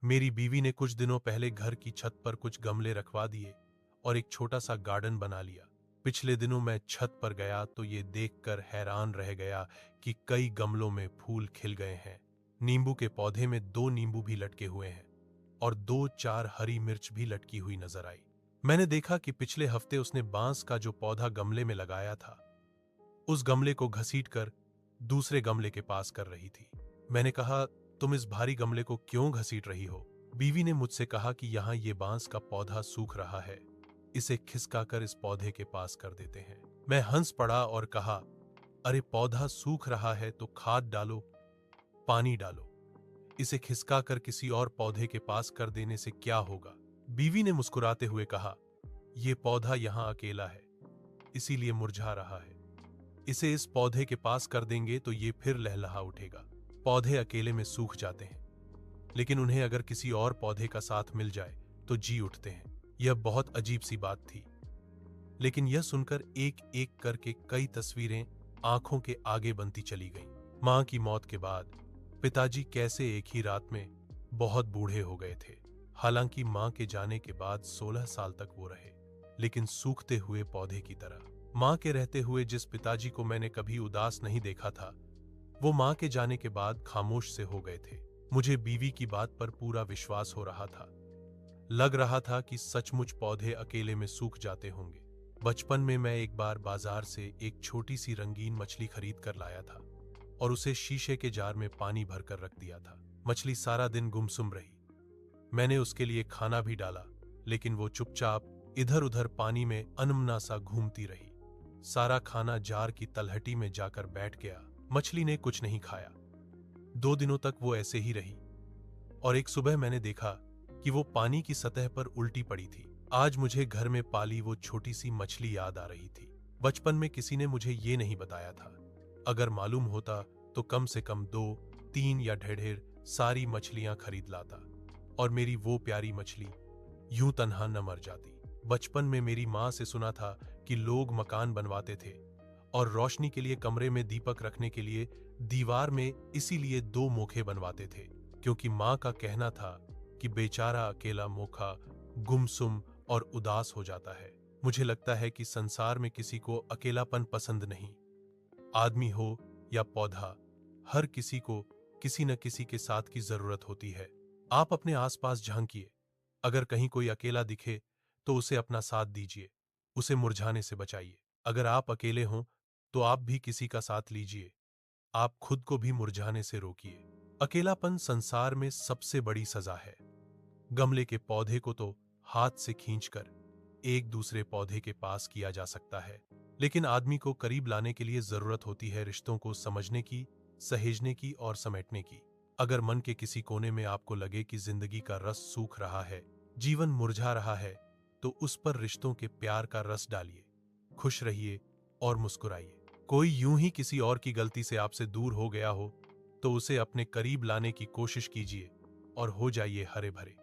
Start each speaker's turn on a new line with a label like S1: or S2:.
S1: मेरी बीवी ने कुछ दिनों पहले घर की छत पर कुछ गमले रखवा दिए और एक छोटा सा गार्डन बना लिया। पिछले दिनों मैं छत पर गया तो ये देखकर हैरान रह गया कि कई गमलों में फूल खिल गए हैं। नींबू के पौधे में 2 नींबू भी लटके हुए हैं और 2-4 हरी मिर्च भी लटकी हुई नजर आई। मैंने देखा कि पिछले हफ्ते उसने बांस का जो पौधा गमले में लगाया था, उस गमले को घसीटकर दूसरे गमले के पास कर रही थी। मैंने कहा, तुम इस भारी गमले को क्यों घसीट रही हो? बीवी ने मुझसे कहा कि यहाँ ये बांस का पौधा सूख रहा है, इसे खिसकाकर इस पौधे के पास कर देते हैं। मैं हंस पड़ा और कहा, अरे पौधा सूख रहा है तो खाद डालो, पानी डालो, इसे खिसकाकर किसी और पौधे के पास कर देने से क्या होगा? बीवी ने मुस्कुराते हुए कहा, यह पौधा यहाँ अकेला है, इसीलिए मुरझा रहा है। इसे इस पौधे के पास कर देंगे तो ये फिर लहलहा उठेगा। पौधे अकेले में सूख जाते हैं, लेकिन उन्हें अगर किसी और पौधे का साथ मिल जाए तो जी उठते हैं। यह बहुत अजीब सी बात थी, लेकिन यह सुनकर एक एक करके कई तस्वीरें आंखों के आगे बनती चली गईं। मां की मौत के बाद पिताजी कैसे एक ही रात में बहुत बूढ़े हो गए थे। हालांकि मां के जाने के बाद 16 साल तक वो रहे, लेकिन सूखते हुए पौधे की तरह। मां के रहते हुए जिस पिताजी को मैंने कभी उदास नहीं देखा था, वो मां के जाने के बाद खामोश से हो गए थे। मुझे बीवी की बात पर पूरा विश्वास हो रहा था। लग रहा था कि सचमुच पौधे अकेले में सूख जाते होंगे। बचपन में मैं एक बार बाजार से एक छोटी सी रंगीन मछली खरीद कर लाया था और उसे शीशे के जार में पानी भरकर रख दिया था। मछली सारा दिन गुमसुम रही। मैंने उसके लिए खाना भी डाला, लेकिन वो चुपचाप इधर उधर पानी में अनमना सा घूमती रही। सारा खाना जार की तलहटी में जाकर बैठ गया। मछली ने कुछ नहीं खाया। 2 दिनों तक वो ऐसे ही रही और एक सुबह मैंने देखा कि वो पानी की सतह पर उल्टी पड़ी थी। आज मुझे घर में पाली वो छोटी सी मछली याद आ रही थी। बचपन में किसी ने मुझे ये नहीं बताया था। अगर मालूम होता तो कम से कम 2, 3 या ढेर सारी मछलियां खरीद लाता और मेरी वो प्यारी मछली यूं तन्हा न मर जाती। बचपन में मेरी मां से सुना था कि लोग मकान बनवाते थे और रोशनी के लिए कमरे में दीपक रखने के लिए दीवार में इसीलिए 2 मोखे बनवाते थे, क्योंकि मां का कहना था कि बेचारा अकेला मोखा गुमसुम और उदास हो जाता है। मुझे लगता है कि संसार में किसी को अकेलापन पसंद नहीं। आदमी हो या पौधा, हर किसी को किसी न किसी के साथ की जरूरत होती है। आप अपने आसपास झांकिए, अगर कहीं कोई अकेला दिखे तो उसे अपना साथ दीजिए, उसे मुरझाने से बचाइए। अगर आप अकेले हों तो आप भी किसी का साथ लीजिए, आप खुद को भी मुरझाने से रोकिए। अकेलापन संसार में सबसे बड़ी सजा है। गमले के पौधे को तो हाथ से खींचकर एक दूसरे पौधे के पास किया जा सकता है, लेकिन आदमी को करीब लाने के लिए जरूरत होती है रिश्तों को समझने की, सहेजने की और समेटने की। अगर मन के किसी कोने में आपको लगे कि जिंदगी का रस सूख रहा है, जीवन मुरझा रहा है, तो उस पर रिश्तों के प्यार का रस डालिए। खुश रहिए और मुस्कुराइए। कोई यूं ही किसी और की गलती से आपसे दूर हो गया हो तो उसे अपने करीब लाने की कोशिश कीजिए और हो जाइए हरे भरे।